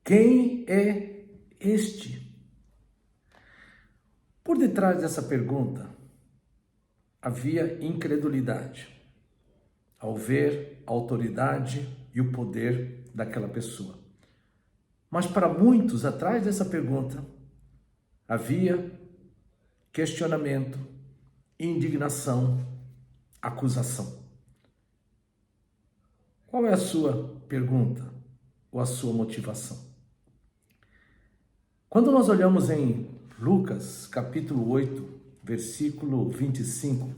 Quem é este? Por detrás dessa pergunta havia incredulidade ao ver a autoridade e o poder daquela pessoa. Mas para muitos, atrás dessa pergunta, havia questionamento, indignação, acusação. Qual é a sua pergunta ou a sua motivação? Quando nós olhamos em Lucas, capítulo 8, versículo 25,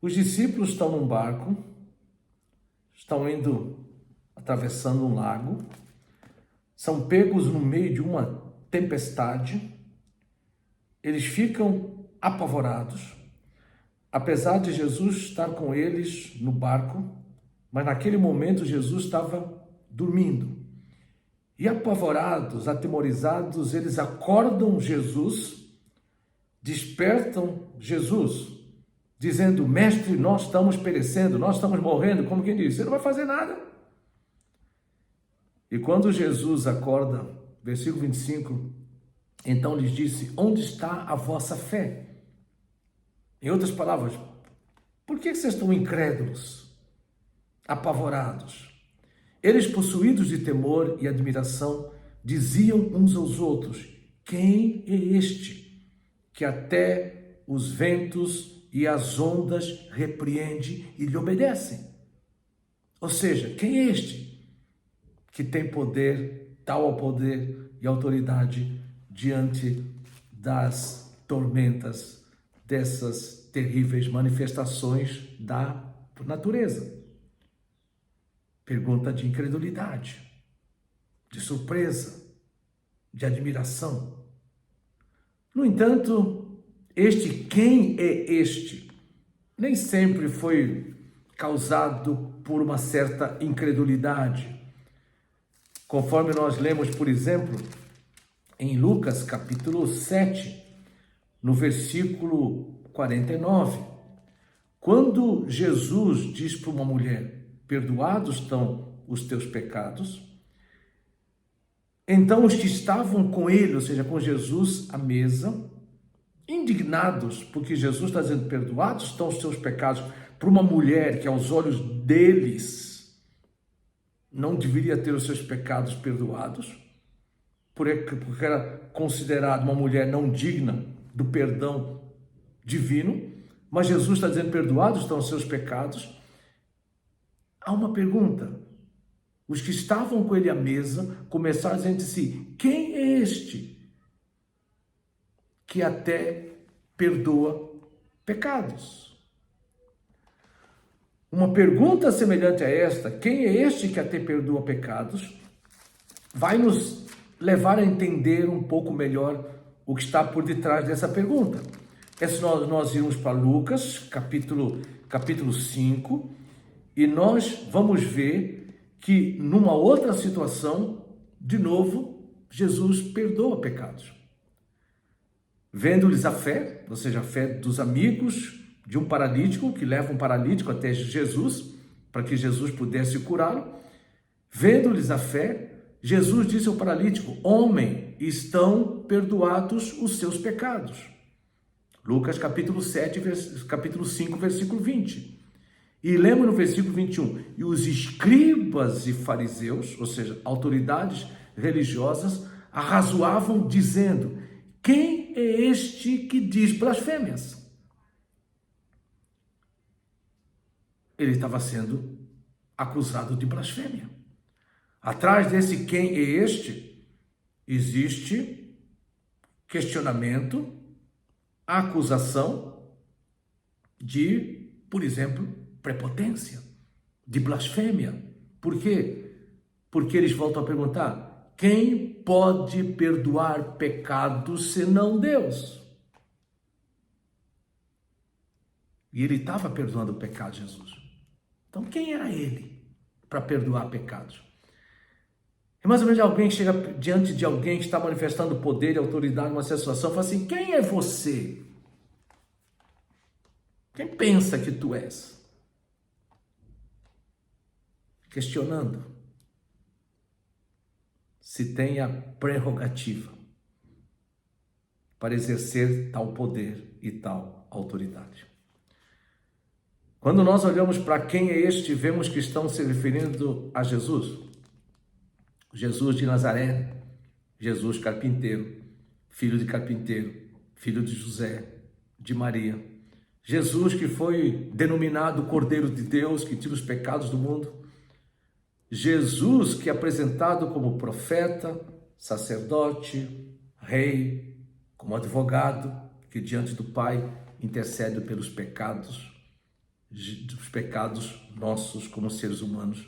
os discípulos estão num barco, estão atravessando um lago, são pegos no meio de uma tempestade, eles ficam apavorados, apesar de Jesus estar com eles no barco, mas naquele momento Jesus estava dormindo. E apavorados, atemorizados, eles acordam Jesus, despertam Jesus, dizendo: mestre, nós estamos perecendo, nós estamos morrendo. Como quem diz, você não vai fazer nada. E quando Jesus acorda, versículo 25, então lhes disse: onde está a vossa fé? Em outras palavras, por que vocês estão incrédulos, apavorados? Eles, possuídos de temor e admiração, diziam uns aos outros: quem é este que até os ventos e as ondas repreende e lhe obedecem? Ou seja, quem é este que tem poder, tal poder e autoridade diante das tormentas, dessas terríveis manifestações da natureza? Pergunta de incredulidade, de surpresa, de admiração. No entanto, quem é este? Nem sempre foi causado por uma certa incredulidade. Conforme nós lemos, por exemplo, em Lucas capítulo 7, no versículo 49, quando Jesus diz para uma mulher: perdoados estão os teus pecados, então os que estavam com ele, ou seja, com Jesus à mesa, indignados, porque Jesus está dizendo: perdoados estão os teus pecados, para uma mulher que aos olhos deles não deveria ter os seus pecados perdoados, porque era considerada uma mulher não digna do perdão divino, mas Jesus está dizendo: perdoados estão os seus pecados. Há uma pergunta. Os que estavam com ele à mesa começaram a dizer entre si: quem é este que até perdoa pecados? Uma pergunta semelhante a esta, quem é este que até perdoa pecados, vai nos levar a entender um pouco melhor o que está por detrás dessa pergunta. É se nós irmos para Lucas, capítulo 5, e nós vamos ver que numa outra situação, de novo, Jesus perdoa pecados. Vendo-lhes a fé, ou seja, a fé dos amigos de um paralítico, que leva um paralítico até Jesus, para que Jesus pudesse curá-lo. Vendo-lhes a fé, Jesus disse ao paralítico: homem, estão perdoados os seus pecados. Lucas capítulo 5, versículo 20. E lembra no versículo 21, e os escribas e fariseus, ou seja, autoridades religiosas, arrazoavam dizendo: quem é este que diz blasfêmias? Ele estava sendo acusado de blasfêmia. Atrás desse quem é este, existe questionamento, acusação de, por exemplo, prepotência, de blasfêmia. Por quê? Porque eles voltam a perguntar: quem pode perdoar pecados senão Deus? E ele estava perdoando o pecado de Jesus. Então quem era ele para perdoar pecados? É mais ou menos alguém que chega diante de alguém que está manifestando poder e autoridade numa situação e fala assim: quem é você? Quem pensa que tu és? Questionando. se tem a prerrogativa para exercer tal poder e tal autoridade. Quando nós olhamos para quem é este, vemos que estão se referindo a Jesus. Jesus de Nazaré, Jesus carpinteiro, filho de carpinteiro, filho de José, de Maria. Jesus que foi denominado Cordeiro de Deus, que tira os pecados do mundo. Jesus que é apresentado como profeta, sacerdote, rei, como advogado, que diante do Pai intercede pelos pecados, dos pecados nossos como seres humanos,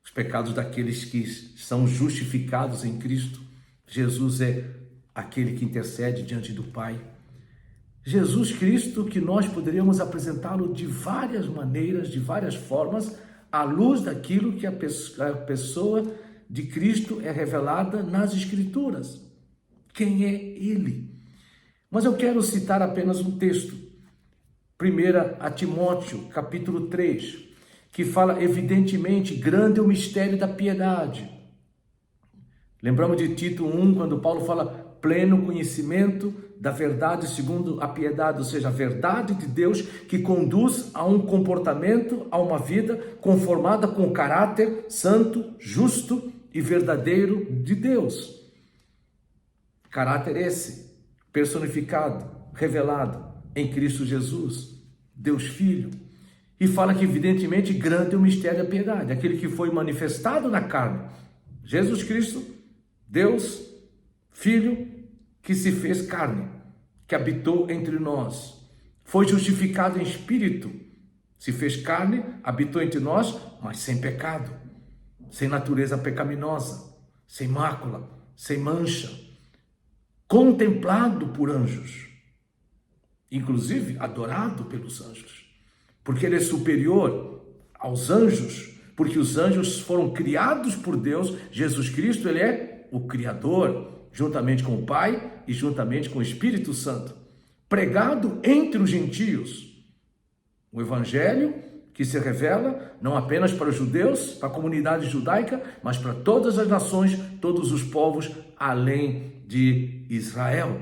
os pecados daqueles que são justificados em Cristo. Jesus é aquele que intercede diante do Pai. Jesus Cristo, que nós poderíamos apresentá-lo de várias maneiras, de várias formas, à luz daquilo que a pessoa de Cristo é revelada nas Escrituras. Quem é Ele? Mas eu quero citar apenas um texto. 1 Timóteo, capítulo 3, que fala evidentemente, grande é o mistério da piedade. Lembramos de Tito 1, quando Paulo fala pleno conhecimento da verdade segundo a piedade, ou seja, a verdade de Deus que conduz a um comportamento, a uma vida conformada com o caráter santo, justo e verdadeiro de Deus. Caráter esse, personificado, revelado em Cristo Jesus, Deus Filho. E fala que evidentemente grande é o mistério da piedade, aquele que foi manifestado na carne. Jesus Cristo, Deus, Filho, que se fez carne, que habitou entre nós. Foi justificado em espírito, se fez carne, habitou entre nós, mas sem pecado, sem natureza pecaminosa, sem mácula, sem mancha, contemplado por anjos, inclusive adorado pelos anjos, porque ele é superior aos anjos, porque os anjos foram criados por Deus. Jesus Cristo, ele é o Criador, juntamente com o Pai e juntamente com o Espírito Santo, pregado entre os gentios. O Evangelho que se revela não apenas para os judeus, para a comunidade judaica, mas para todas as nações, todos os povos, além de Israel,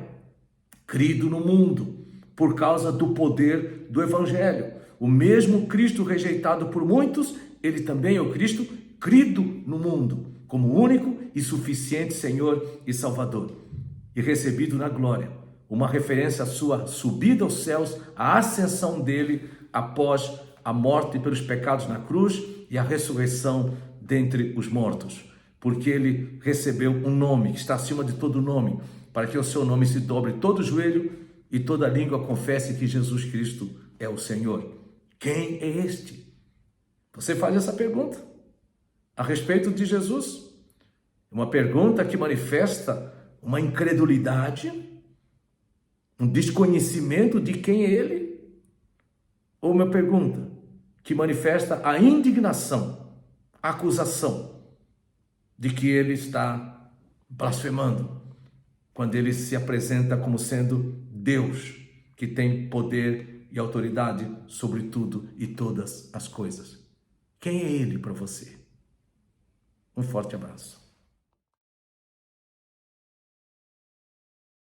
crido no mundo, por causa do poder do Evangelho. O mesmo Cristo rejeitado por muitos, ele também é o Cristo crido no mundo, como único e suficiente Senhor e Salvador, e recebido na glória. Uma referência à sua subida aos céus, à ascensão dele após a morte pelos pecados na cruz e a ressurreição dentre os mortos, porque ele recebeu um nome que está acima de todo nome, para que o seu nome se dobre todo o joelho e toda língua confesse que Jesus Cristo é o Senhor. Quem é este? Você faz essa pergunta a respeito de Jesus? Uma pergunta que manifesta uma incredulidade, um desconhecimento de quem é ele? Ou uma pergunta que manifesta a indignação, a acusação de que ele está blasfemando quando ele se apresenta como sendo Deus, que tem poder e autoridade sobre tudo e todas as coisas? Quem é ele para você? Um forte abraço.